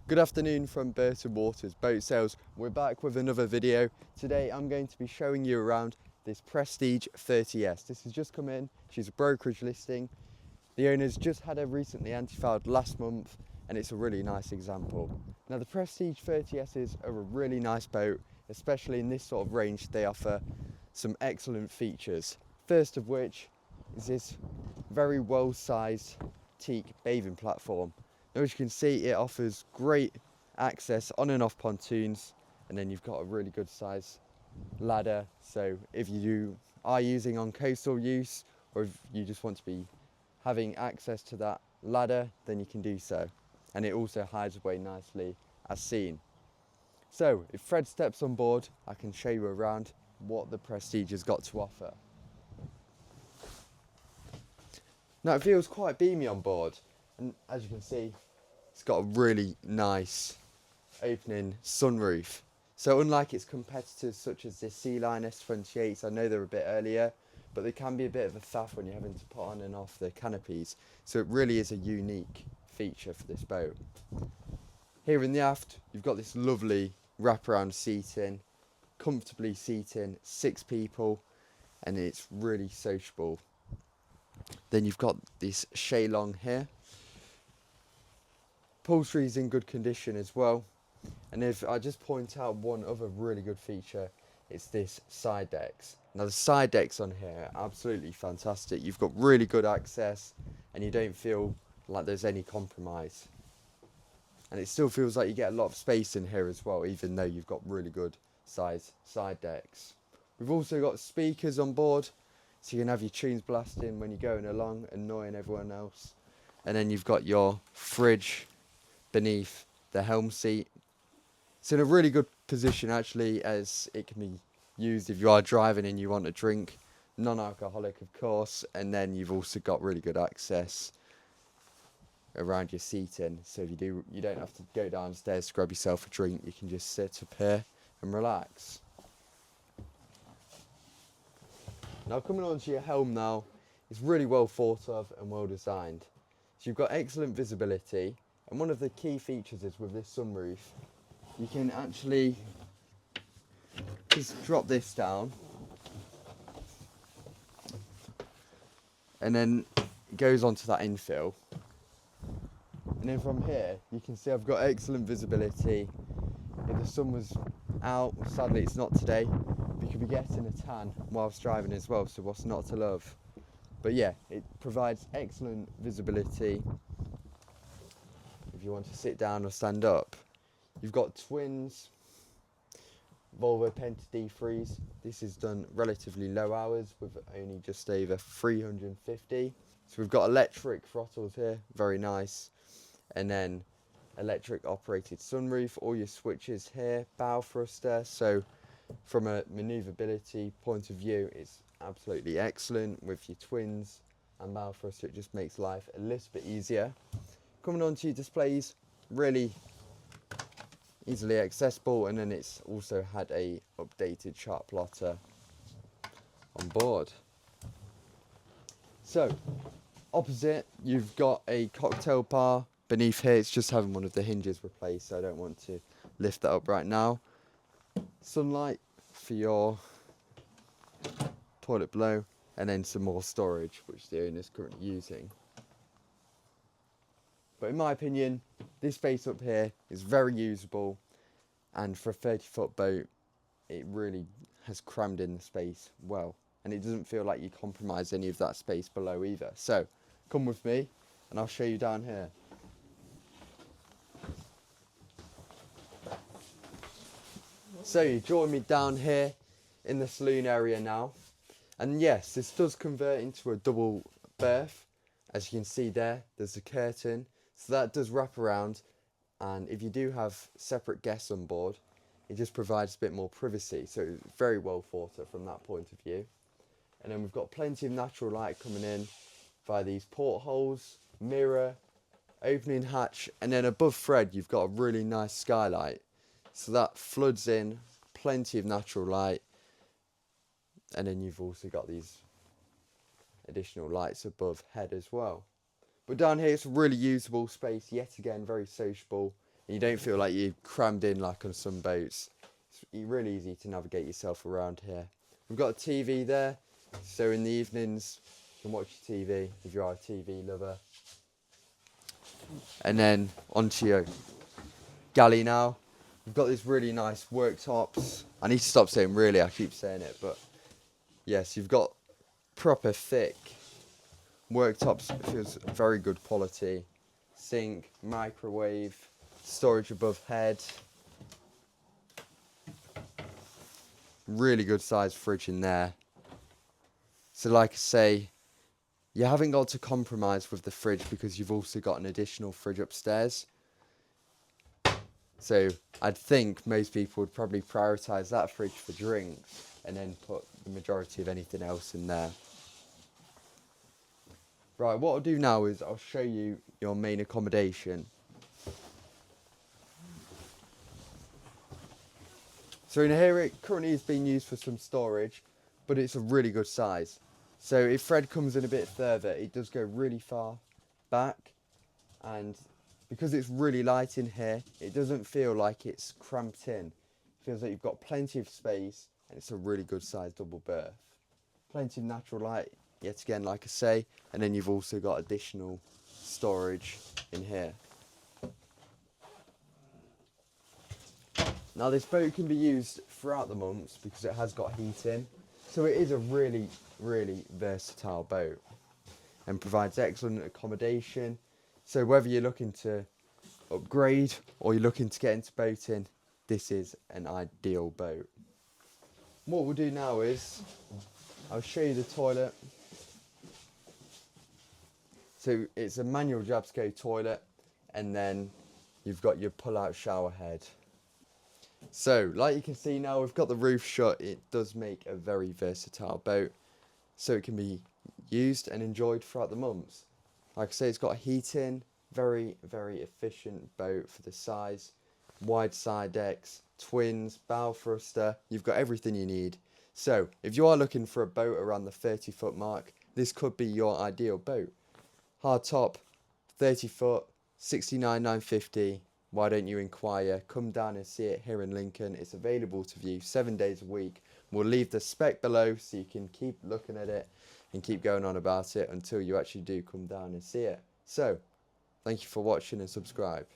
Good afternoon from Burton Waters Boat Sales. We're back with another video. Today I'm going to be showing you around this Prestige 30S. This has just come in. She's a brokerage listing. The owners just had her recently anti-fouled last month and it's a really nice example. Now the Prestige 30S's are a really nice boat, especially in this sort of range. They offer some excellent features. First of which is this very well-sized teak bathing platform. Now, as you can see, it offers great access on and off pontoons, and then you've got a really good size ladder. So if you are using on coastal use, or if you just want to be having access to that ladder, then you can do so. And it also hides away nicely as seen. So if Fred steps on board, I can show you around what the Prestige has got to offer. Now it feels quite beamy on board. And as you can see, it's got a really nice opening sunroof. So unlike its competitors such as the Sea Line S28s, I know they're a bit earlier, but they can be a bit of a faff when you're having to put on and off the canopies. So it really is a unique feature for this boat. Here in the aft, you've got this lovely wraparound seating, comfortably seating 6 people, and it's really sociable. Then you've got this Shalong here. Upholstery is in good condition as well. And if I just point out one other really good feature, it's this side decks. Now the side decks on here are absolutely fantastic. You've got really good access and you don't feel like there's any compromise. And it still feels like you get a lot of space in here as well, even though you've got really good size side decks. We've also got speakers on board, so you can have your tunes blasting when you're going along, annoying everyone else. And then you've got your fridge beneath the helm seat. It's in a really good position actually, as it can be used if you are driving and you want a drink, non-alcoholic of course, and then you've also got really good access around your seating, so if you don't have to go downstairs to grab yourself a drink, you can just sit up here and relax. Now coming on to your helm now, it's really well thought of and well designed. So you've got excellent visibility, and one of the key features is with this sunroof, you can actually just drop this down and then it goes onto that infill. And then from here, you can see I've got excellent visibility. If the sun was out, sadly it's not today, but you could be getting a tan whilst driving as well, so what's not to love? But yeah, it provides excellent visibility if you want to sit down or stand up. You've got Twin Volvo Penta D3s. This is done relatively low hours with only just over 350. So we've got electric throttles here, very nice. And then electric operated sunroof, all your switches here, bow thruster. So from a manoeuvrability point of view, it's absolutely excellent with your twins and bow thruster. It just makes life a little bit easier. Coming on to your displays, really easily accessible, and then it's also had a updated chart plotter on board. So opposite, you've got a cocktail bar. Beneath here, it's just having one of the hinges replaced, so I don't want to lift that up right now. Sunlight for your toilet below, and then some more storage, which the owner is currently using. But in my opinion, this space up here is very usable, and for a 30-foot boat, it really has crammed in the space well, and it doesn't feel like you compromise any of that space below either. So come with me, and I'll show you down here. So you join me down here in the saloon area now, and yes, this does convert into a double berth. As you can see there, there's a curtain, so that does wrap around, and if you do have separate guests on board, it just provides a bit more privacy, so it's very well thought of from that point of view. And then we've got plenty of natural light coming in via these portholes, mirror, opening hatch, and then above Fred you've got a really nice skylight. So that floods in plenty of natural light, and then you've also got these additional lights above head as well. But down here it's a really usable space, yet again very sociable, You don't feel like you're crammed in like on some boats. It's really easy to navigate yourself around here. We've got a TV there, so in the evenings you can watch your TV if you are a TV lover. And then onto your galley now. We've got these really nice worktops. I need to stop saying really, I keep saying it, but yes, you've got proper thick worktops. It feels very good quality. Sink, microwave, storage above head. Really good sized fridge in there. So like I say, you haven't got to compromise with the fridge because you've also got an additional fridge upstairs. So I'd think most people would probably prioritise that fridge for drinks and then put the majority of anything else in there. Right, what I'll do now is I'll show you your main accommodation. So in here it currently is being used for some storage, but it's a really good size. So if Fred comes in a bit further, it does go really far back, and because it's really light in here, it doesn't feel like it's cramped in. It feels like you've got plenty of space, and it's a really good size double berth. Plenty of natural light, yet again, like I say, and then you've also got additional storage in here. Now this boat can be used throughout the months because it has got heating, so it is a really, really versatile boat and provides excellent accommodation. So whether you're looking to upgrade or you're looking to get into boating, this is an ideal boat. What we'll do now is I'll show you the toilet. So it's a manual Jabsco toilet, and then you've got your pull-out shower head. So like you can see now, we've got the roof shut. It does make a very versatile boat, so it can be used and enjoyed throughout the months. Like I say, it's got heating, very, very efficient boat for the size. Wide side decks, twins, bow thruster, you've got everything you need. So if you are looking for a boat around the 30-foot mark, this could be your ideal boat. Hard top, 30 foot, 69,950. Why don't you inquire? Come down and see it here in Lincoln. It's available to view 7 days a week. We'll leave the spec below so you can keep looking at it and keep going on about it until you actually do come down and see it. So, thank you for watching and subscribe.